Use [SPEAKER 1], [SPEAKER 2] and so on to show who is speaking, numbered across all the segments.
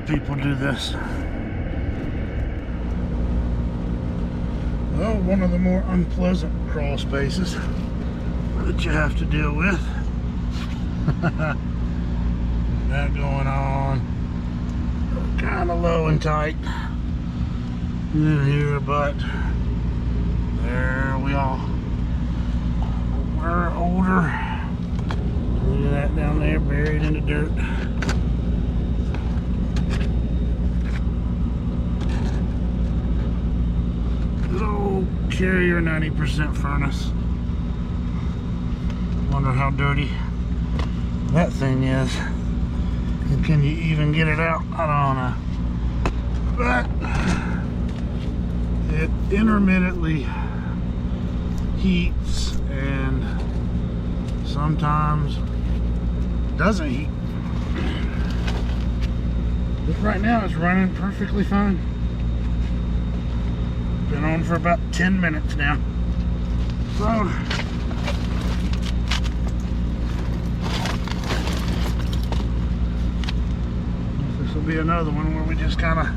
[SPEAKER 1] of people do this. Well, one of the more unpleasant crawl spaces that you have to deal with. That going on kind of low and tight in here, but there we are. We're older. Look at that down there, buried in the dirt. Good old Carrier 90% furnace. Wonder how dirty that thing is. And can you even get it out? I don't know. But it intermittently heats and sometimes doesn't heat. But right now it's running perfectly fine. Been on for about 10 minutes now. So this will be another one where we just kind of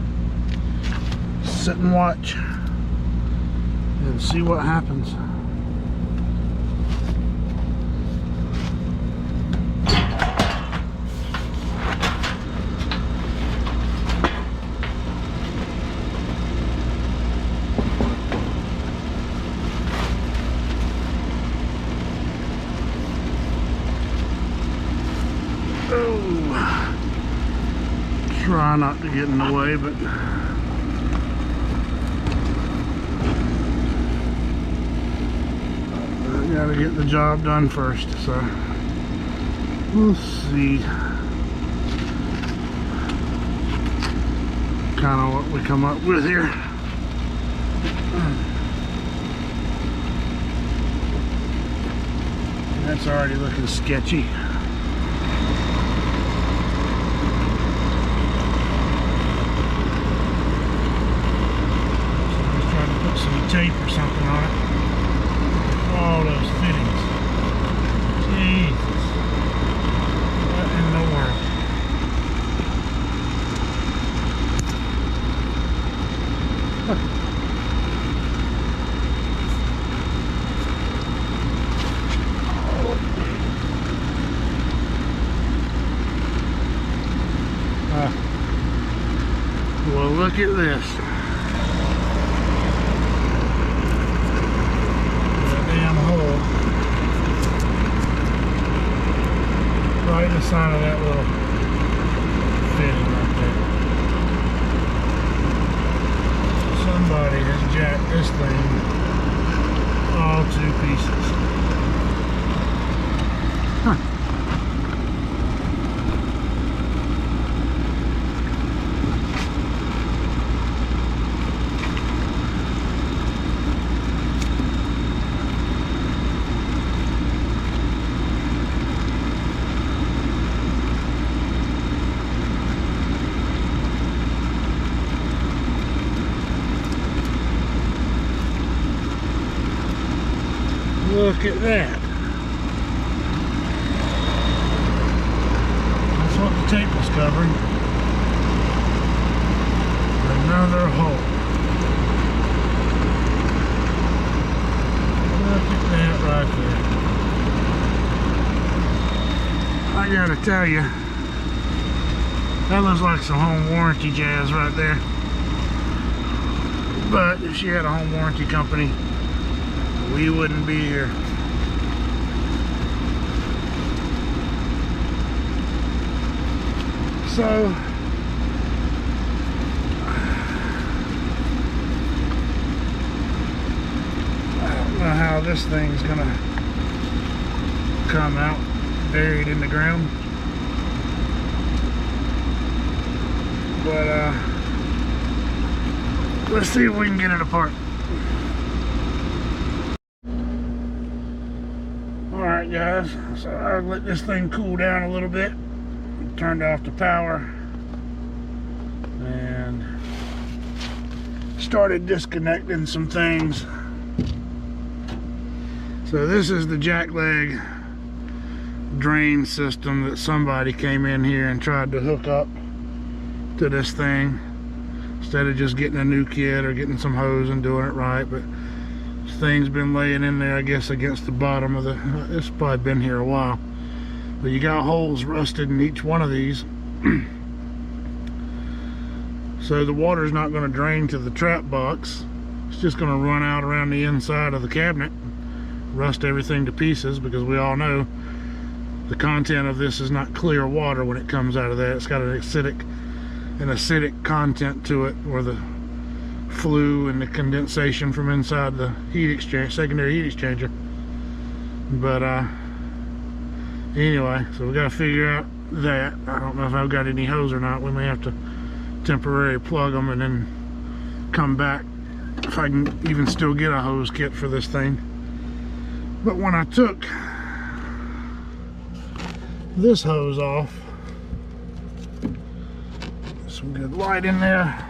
[SPEAKER 1] sit and watch and see what happens. Try not to get in the way, but I gotta get the job done first, so we'll see kind of what we come up with here. That's already looking sketchy. Tape or something on it. All those fittings. Jesus. What in the world? Well, look at this. Right inside of that little fitting right there. Somebody has jacked this thing all to pieces. Huh. Look at that. That's what the tape was covering. Another hole. Look at that right there. I gotta tell you, that looks like some home warranty jazz right there. But if she had a home warranty company, we wouldn't be here. So I don't know how this thing's gonna come out buried in the ground, but let's see if we can get it apart. Alright guys, so I let this thing cool down a little bit, turned off the power and started disconnecting some things. So this is the jack leg drain system that somebody came in here and tried to hook up to this thing instead of just getting a new kit or getting some hose and doing it right. But this thing's been laying in there, I guess, against the bottom of the, it's probably been here a while, but you got holes rusted in each one of these. So the water's not going to drain to the trap box. It's just going to run out around the inside of the cabinet, rust everything to pieces, because we all know the content of this is not clear water when it comes out of that. It's got an acidic content to it, where the flue and the condensation from inside the heat exchange, secondary heat exchanger. But anyway, so we got to figure out that. I don't know if I've got any hose or not. We may have to temporarily plug them and then come back if I can even still get a hose kit for this thing. But when I took this hose off, some good light in there,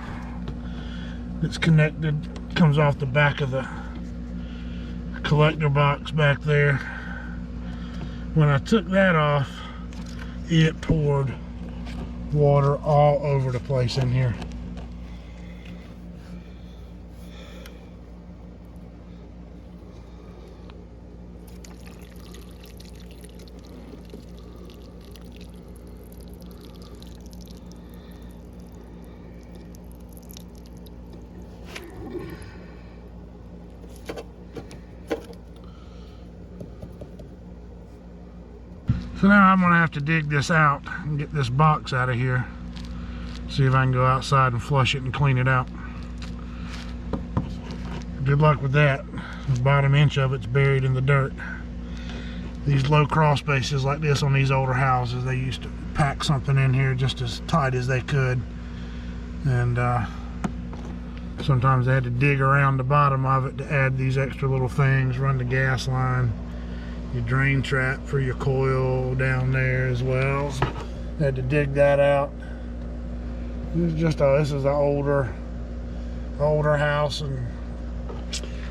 [SPEAKER 1] it's connected, comes off the back of the collector box back there. When I took that off, it poured water all over the place in here. So now I'm going to have to dig this out and get this box out of here. See if I can go outside and flush it and clean it out. Good luck with that. The bottom inch of it's buried in the dirt. These low crawl spaces like this on these older houses, they used to pack something in here just as tight as they could. And sometimes they had to dig around the bottom of it to add these extra little things, run the gas line, your drain trap for your coil down there as well. So had to dig that out. This is an older house, and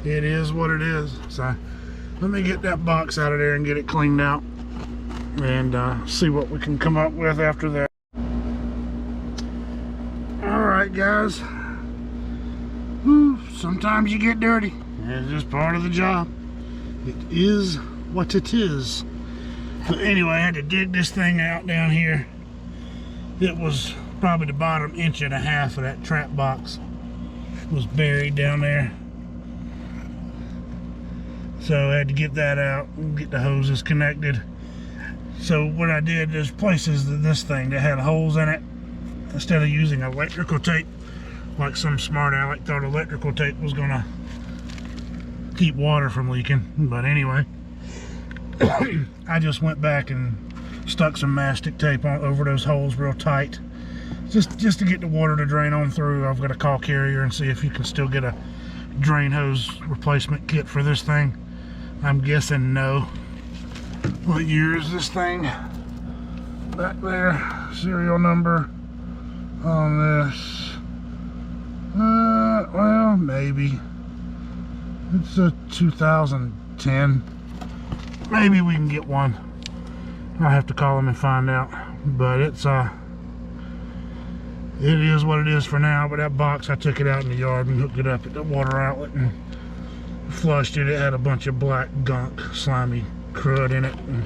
[SPEAKER 1] it is what it is. So let me get that box out of there and get it cleaned out, and see what we can come up with after that. All right, guys. Whew, sometimes you get dirty. It's just part of the job. It is what it is. But anyway, I had to dig this thing out down here. It was probably the bottom inch and a half of that trap box was buried down there. So I had to get that out and get the hoses connected. So what I did, there's places that this thing that had holes in it. Instead of using electrical tape, like some smart aleck thought electrical tape was gonna keep water from leaking. But anyway, I just went back and stuck some mastic tape on over those holes real tight, just to get the water to drain on through. I've got a call carrier and see if you can still get a drain hose replacement kit for this thing. I'm guessing no. What year is this thing? Back there, serial number on this. Well, maybe. It's a 2010. Maybe we can get one. I'll have to call them and find out. But it is what it is for now. But that box, I took it out in the yard and hooked it up at the water outlet and flushed it. It had a bunch of black gunk, slimy crud in it. And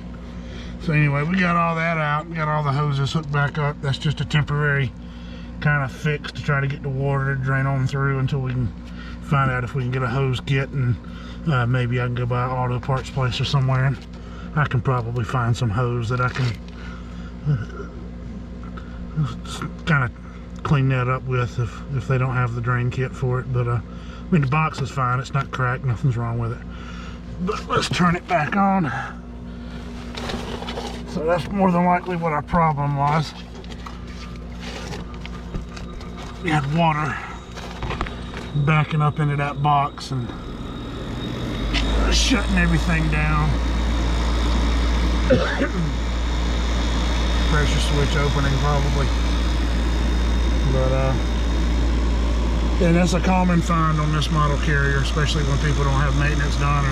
[SPEAKER 1] so anyway, we got all that out. We got all the hoses hooked back up. That's just a temporary kind of fix to try to get the water to drain on through until we can find out if we can get a hose kit, and maybe I can go by an auto parts place or somewhere, and I can probably find some hose that I can kind of clean that up with if they don't have the drain kit for it. But I mean, the box is fine, it's not cracked, nothing's wrong with it. But let's turn it back on. So that's more than likely what our problem was. We had water backing up into that box and shutting everything down. Pressure switch opening probably. But and that's a common find on this model carrier, especially when people don't have maintenance done,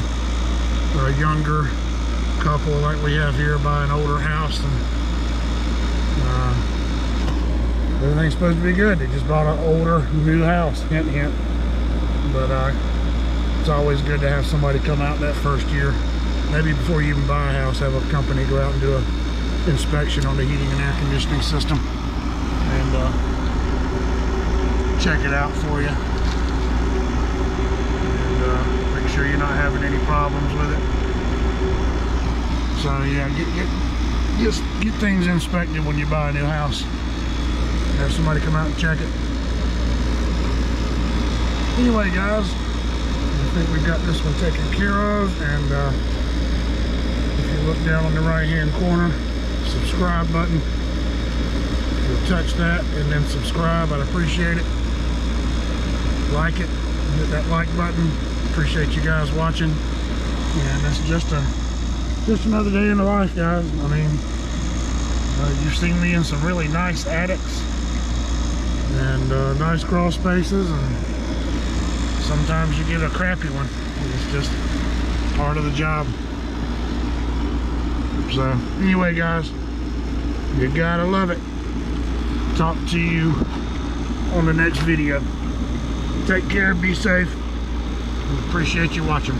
[SPEAKER 1] or a younger couple like we have here buy an older house, and everything's supposed to be good. They just bought an older, new house. Hint, hint. But it's always good to have somebody come out that first year. Maybe before you even buy a house, have a company go out and do a inspection on the heating and air conditioning system and check it out for you, and make sure you're not having any problems with it. So yeah, get things inspected when you buy a new house. Have somebody come out and check it. Anyway, guys, I think we've got this one taken care of, and if you look down on the right hand corner, subscribe button, if you'll touch that and then subscribe, I'd appreciate it. Like it, hit that like button. Appreciate you guys watching, and that's just another day in the life, guys. I mean, you've seen me in some really nice attics and nice crawl spaces, and sometimes you get a crappy one. It's just part of the job. So anyway, guys, you gotta love it. Talk to you on the next video. Take care, be safe, and appreciate you watching.